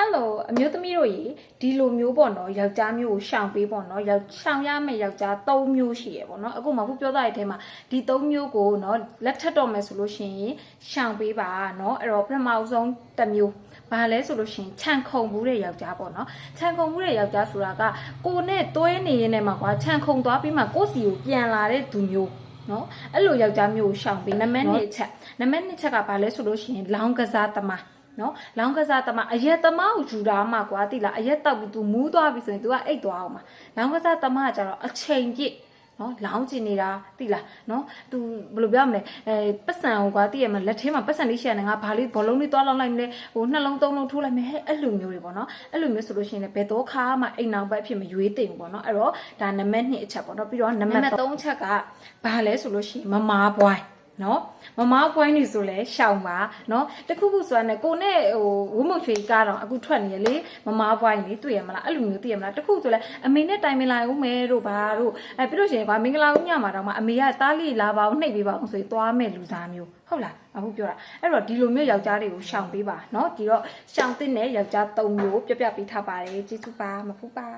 Hello အမျိုးသမီးတို့ရေဒီလိုမျိုးပေါ့နော်ယောက်ျားမျိုးကိုရှောင်ပေးပေါ့နော်ရှောင်ရမယ့်ယောက်ျား၃မျိုးရှိရပေါ့နော်အခုမှခုပြောသားတဲ့ထဲမှာဒီ၃မျိုးကိုနော်လက်ထပ်တော့မယ်ဆိုလို့ရှိရင်ရှောင်ပေးပါနော်အဲ့တော့ပထမဆုံးတစ်မျိုးဘာလဲဆိုလို့ရှိရင်ခြံခုံမှုတဲ့ယောက်ျားပေါ့နော်ခြံခုံမှုတဲ့ယောက်ျားဆိုတာကကိုနဲ့တွဲနေရင်းနဲ့မှာကွာခြံခုံသွားပြီးမှကိုယ့်စီကိုပြန်လာတဲ့သူမျိုးနော်အဲ့လိုယောက်ျားမျိုးကိုရှောင်ပေးနံပါတ်2ချက်ကဘာလဲဆိုလို့ရှိရင်လောင်းကစားသမားနော်လောင်းကစားသမားအရက်သမားကိုယူတာမှကွာတိလားအရက်တောက်ပြီး तू မူးသွားပြီဆိုရင် तू ကအိတ်သွားအောင်မှာလောင်းကစားသမားကကြတော့အချိန်ပြည့်နော်လောင်းကျင်နေတာတိလားနော် तू ဘယ်လိုပြောမလဲပတ်စံကိုကွာတိရမလက်ထဲမှာပတ်စံလေးရှိရတယ်ငါဘာလေးဘောလုံးလေးသွားလောက်လိုက်မလဲဟိုနှလုံးသုံးလုံးထိုးလိုက်မယ်ဟဲ့အဲ့လိုမျိုးတွေပေါ့နော်အဲ့လိုမျိုးဆိုလို့ရှိရင်လည်းဘယ်တော့ခါမှအိမ်နောက်ဘက်အဖြစ်မရွေးတင်ဘူးပေါ့နော်အဲ့တော့ဒါနံပါတ်2အချက်ပေါ့နော်ပြီးတော့နံပါတ်3ချက်ကဘာလဲဆိုလို့ရှိရင်မမားပွိုင်းနော်မမပွိုင်းနေဆိုလဲရှောင်ပါနော်တခုခုဆိုတာနဲ့ကိုနဲ့ဟိုဝုမုတ်ချွေကားတော့အခုထွက်နေရလေမမပွိုင်းလေတွေ့ရမလားအဲ့လိုမျိုးသိရမလားတခုဆိုလဲအမေနဲ့တိုင်ပင်လာဦးမယ်တို့ဘာတို့ပြီးလို့ရှိရင်ကွာမင်္ဂလာဦးညမှာတော့မှအမေကတားလေးလာပါအောင်နှိပ်ပေးပါအောင်ဆိုရင်သွားမဲ့လူစားမျိုးဟုတ်လားအခုပြောတာအဲ့တော့ဒီလိုမျိုးယောက်ျားတွေကိုရှောင်ပေးပါနော်ဒီတော့ရှောင်တဲ့ယောက်ျား၃မျိုးပြပြပေးထားပါတယ်ကျေးဇူးပါမဖူးပါ